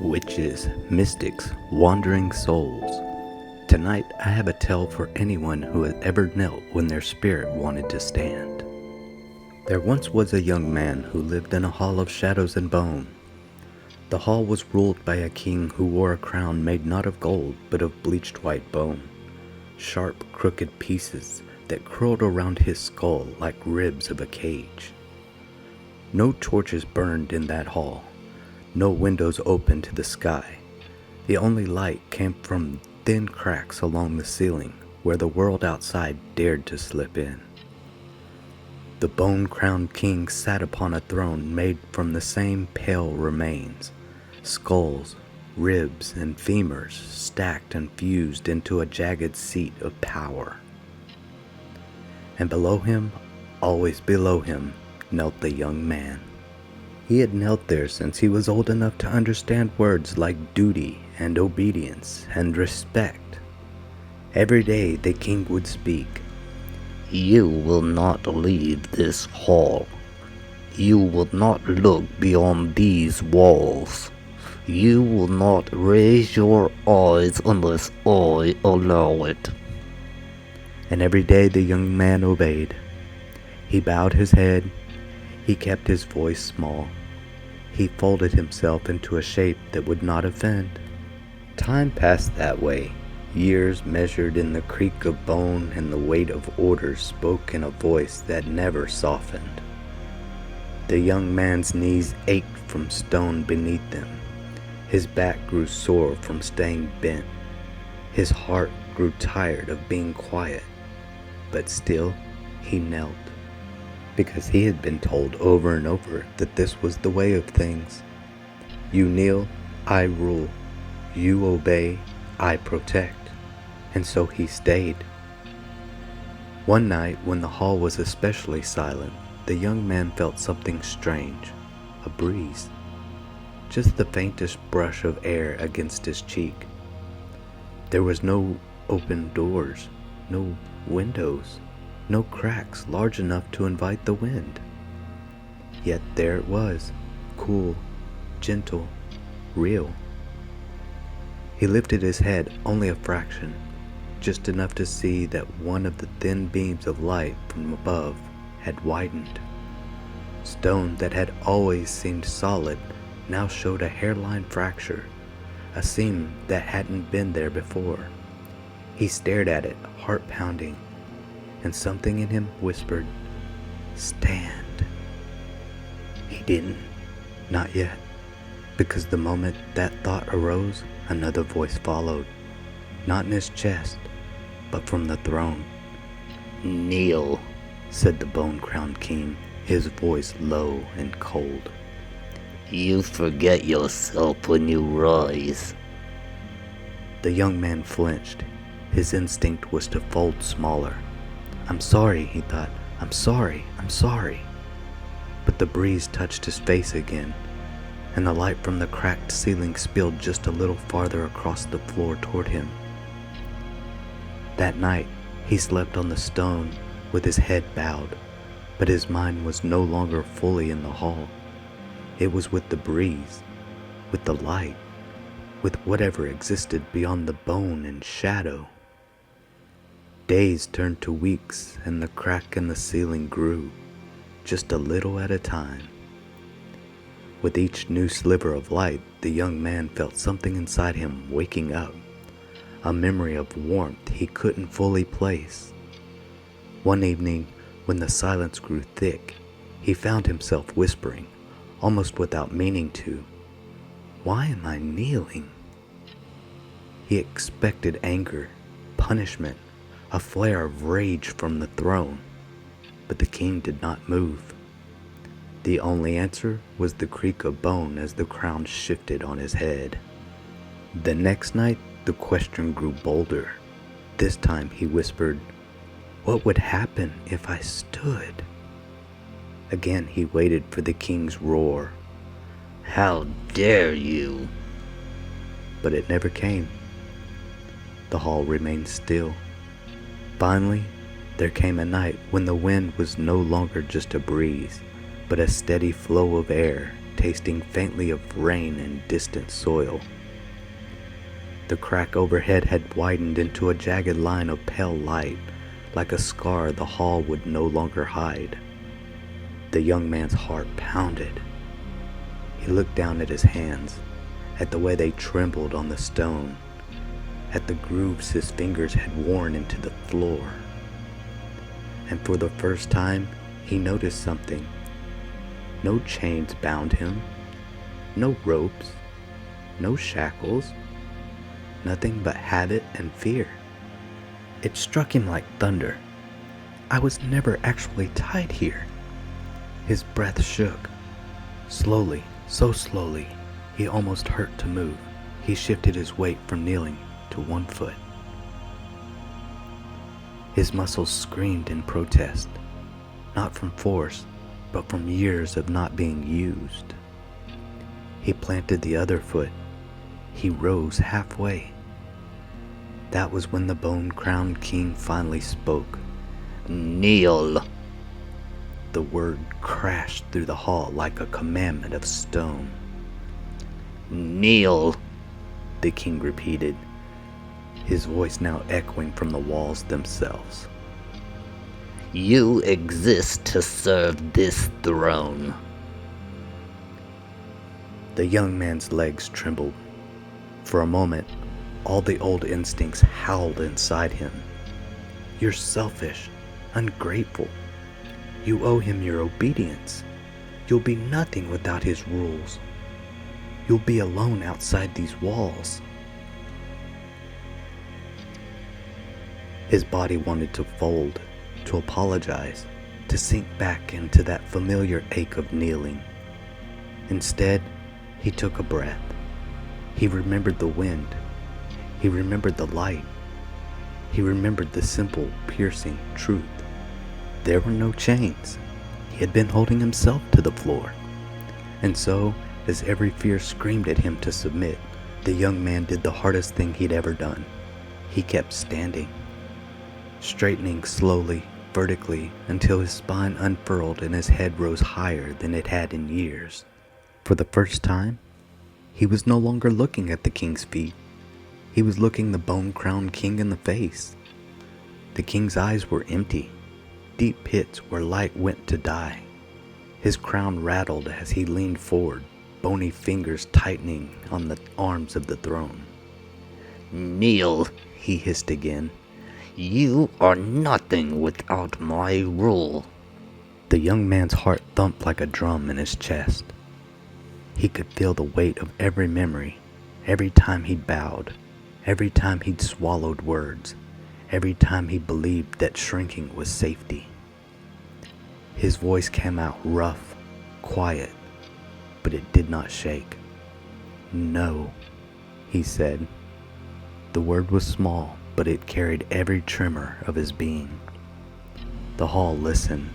Witches, mystics, wandering souls. Tonight I have a tale for anyone who has ever knelt when their spirit wanted to stand. There once was a young man who lived in a hall of shadows and bone. The hall was ruled by a king who wore a crown made not of gold but of bleached white bone, sharp crooked pieces that curled around his skull like ribs of a cage. No torches burned in that hall. No windows open to the sky. The only light came from thin cracks along the ceiling where the world outside dared to slip in. The bone-crowned king sat upon a throne made from the same pale remains, skulls, ribs, and femurs stacked and fused into a jagged seat of power. And below him, always below him, knelt the young man. He had knelt there since he was old enough to understand words like duty and obedience and respect. Every day the king would speak. You will not leave this hall. You will not look beyond these walls. You will not raise your eyes unless I allow it. And every day the young man obeyed. He bowed his head. He kept his voice small. He folded himself into a shape that would not offend. Time passed that way. Years measured in the creak of bone and the weight of orders spoke in a voice that never softened. The young man's knees ached from stone beneath them. His back grew sore from staying bent. His heart grew tired of being quiet. But still he knelt, because he had been told over and over that this was the way of things. You kneel, I rule. You obey, I protect. And so he stayed. One night, when the hall was especially silent, the young man felt something strange, a breeze. Just the faintest brush of air against his cheek. There was no open doors, no windows, no cracks large enough to invite the wind. Yet there it was, cool, gentle, real. He lifted his head only a fraction, just enough to see that one of the thin beams of light from above had widened. Stone that had always seemed solid now showed a hairline fracture, a seam that hadn't been there before. He stared at it, heart pounding, and something in him whispered, "Stand." He didn't, not yet, because the moment that thought arose, another voice followed, not in his chest, but from the throne. Kneel, said the bone-crowned king, his voice low and cold. You forget yourself when you rise. The young man flinched. His instinct was to fold smaller. I'm sorry, he thought. I'm sorry. But the breeze touched his face again, and the light from the cracked ceiling spilled just a little farther across the floor toward him. That night, he slept on the stone with his head bowed, but his mind was no longer fully in the hall. It was with the breeze, with the light, with whatever existed beyond the bone and shadow. Days turned to weeks, and the crack in the ceiling grew, just a little at a time. With each new sliver of light, the young man felt something inside him waking up, a memory of warmth he couldn't fully place. One evening, when the silence grew thick, he found himself whispering, almost without meaning to, "Why am I kneeling?" He expected anger, punishment, a flare of rage from the throne, but the king did not move. The only answer was the creak of bone as the crown shifted on his head. The next night, the question grew bolder. This time he whispered, "What would happen if I stood?" Again he waited for the king's roar. How dare you? But it never came. The hall remained still. Finally, there came a night when the wind was no longer just a breeze, but a steady flow of air, tasting faintly of rain and distant soil. The crack overhead had widened into a jagged line of pale light, like a scar the hall would no longer hide. The young man's heart pounded. He looked down at his hands, at the way they trembled on the stone, at the grooves his fingers had worn into the floor. And for the first time, he noticed something. No chains bound him, no ropes, no shackles, nothing but habit and fear. It struck him like thunder. I was never actually tied here. His breath shook. Slowly, so slowly, he almost hurt to move. He shifted his weight from kneeling to one foot. His muscles screamed in protest, not from force, but from years of not being used. He planted the other foot. He rose halfway. That was when the bone-crowned king finally spoke. Kneel. The word crashed through the hall like a commandment of stone. Kneel, the king repeated, his voice now echoing from the walls themselves. You exist to serve this throne. The young man's legs trembled. For a moment, all the old instincts howled inside him. You're selfish, ungrateful. You owe him your obedience. You'll be nothing without his rules. You'll be alone outside these walls. His body wanted to fold, to apologize, to sink back into that familiar ache of kneeling. Instead, he took a breath. He remembered the wind. He remembered the light. He remembered the simple, piercing truth. There were no chains. He had been holding himself to the floor. And so, as every fear screamed at him to submit, the young man did the hardest thing he'd ever done. He kept standing, straightening slowly, vertically, until his spine unfurled and his head rose higher than it had in years. For the first time, he was no longer looking at the king's feet. He was looking the bone-crowned king in the face. The king's eyes were empty, deep pits where light went to die. His crown rattled as he leaned forward, bony fingers tightening on the arms of the throne. Kneel, he hissed again. You are nothing without my rule. The young man's heart thumped like a drum in his chest. He could feel the weight of every memory, every time he bowed, every time he'd swallowed words, every time he believed that shrinking was safety. His voice came out rough, quiet, but it did not shake. No, he said. The word was small, but it carried every tremor of his being. The hall listened.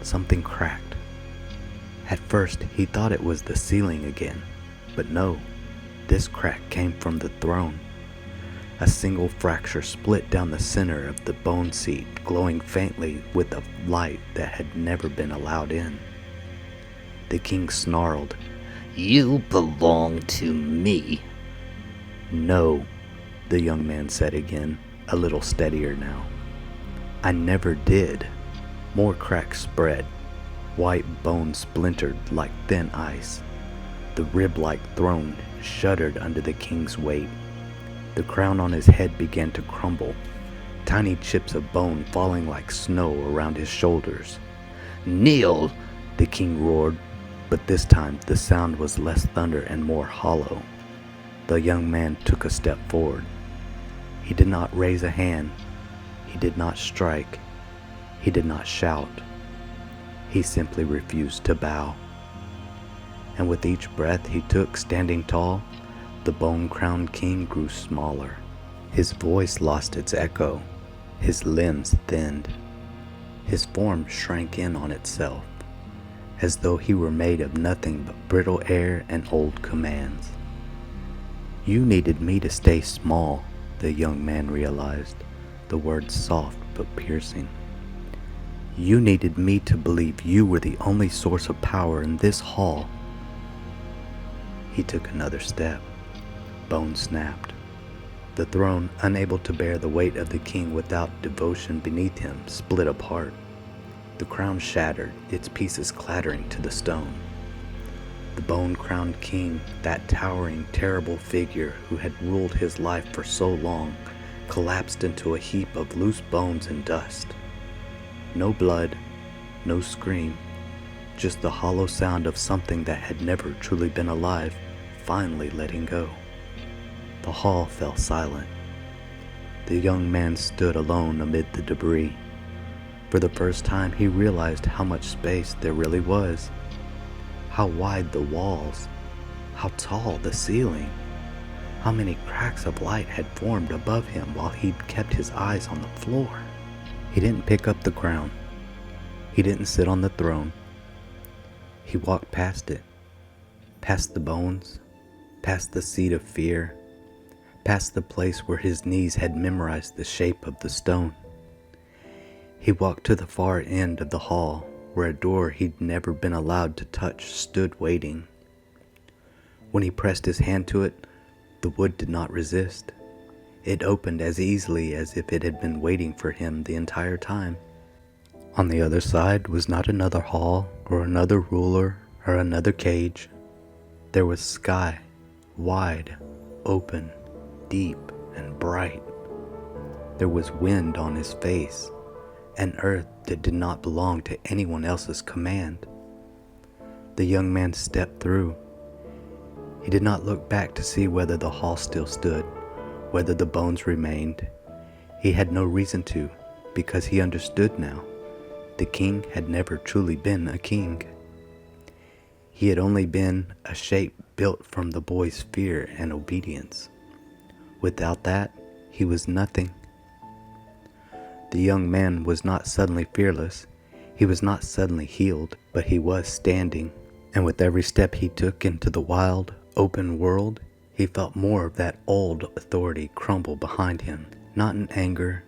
Something cracked. At first, he thought it was the ceiling again, but no, this crack came from the throne. A single fracture split down the center of the bone seat, glowing faintly with a light that had never been allowed in. The king snarled. You belong to me. No, the young man said again, a little steadier now. I never did. More cracks spread. White bone splintered like thin ice. The rib-like throne shuddered under the king's weight. The crown on his head began to crumble, tiny chips of bone falling like snow around his shoulders. Kneel, the king roared, but this time the sound was less thunder and more hollow. The young man took a step forward. He did not raise a hand. He did not strike. He did not shout. He simply refused to bow. And with each breath he took standing tall, the bone-crowned king grew smaller. His voice lost its echo. His limbs thinned. His form shrank in on itself, as though he were made of nothing but brittle air and old commands. You needed me to stay small, the young man realized, the words soft but piercing. You needed me to believe you were the only source of power in this hall. He took another step. Bone snapped. The throne, unable to bear the weight of the king without devotion beneath him, split apart. The crown shattered, its pieces clattering to the stone. The bone-crowned king, that towering, terrible figure who had ruled his life for so long, collapsed into a heap of loose bones and dust. No blood, no scream, just the hollow sound of something that had never truly been alive, finally letting go. The hall fell silent. The young man stood alone amid the debris. For the first time, he realized how much space there really was. How wide the walls, how tall the ceiling, how many cracks of light had formed above him while he'd kept his eyes on the floor. He didn't pick up the crown. He didn't sit on the throne. He walked past it, past the bones, past the seat of fear, past the place where his knees had memorized the shape of the stone. He walked to the far end of the hall, where a door he'd never been allowed to touch stood waiting. When he pressed his hand to it, the wood did not resist. It opened as easily as if it had been waiting for him the entire time. On the other side was not another hall, or another ruler, or another cage. There was sky, wide, open, deep, and bright. There was wind on his face, an earth that did not belong to anyone else's command. The young man stepped through. He did not look back to see whether the hall still stood, whether the bones remained. He had no reason to, because he understood now. The king had never truly been a king. He had only been a shape built from the boy's fear and obedience. Without that, he was nothing. The young man was not suddenly fearless. He was not suddenly healed, but he was standing. And with every step he took into the wild, open world, he felt more of that old authority crumble behind him. Not in anger,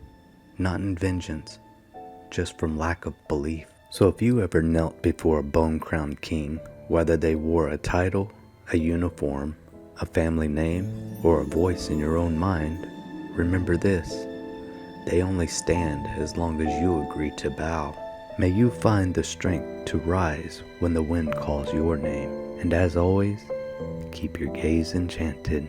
not in vengeance, just from lack of belief. So if you ever knelt before a bone-crowned king, whether they wore a title, a uniform, a family name, or a voice in your own mind, remember this: they only stand as long as you agree to bow. May you find the strength to rise when the wind calls your name. And as always, keep your gaze enchanted.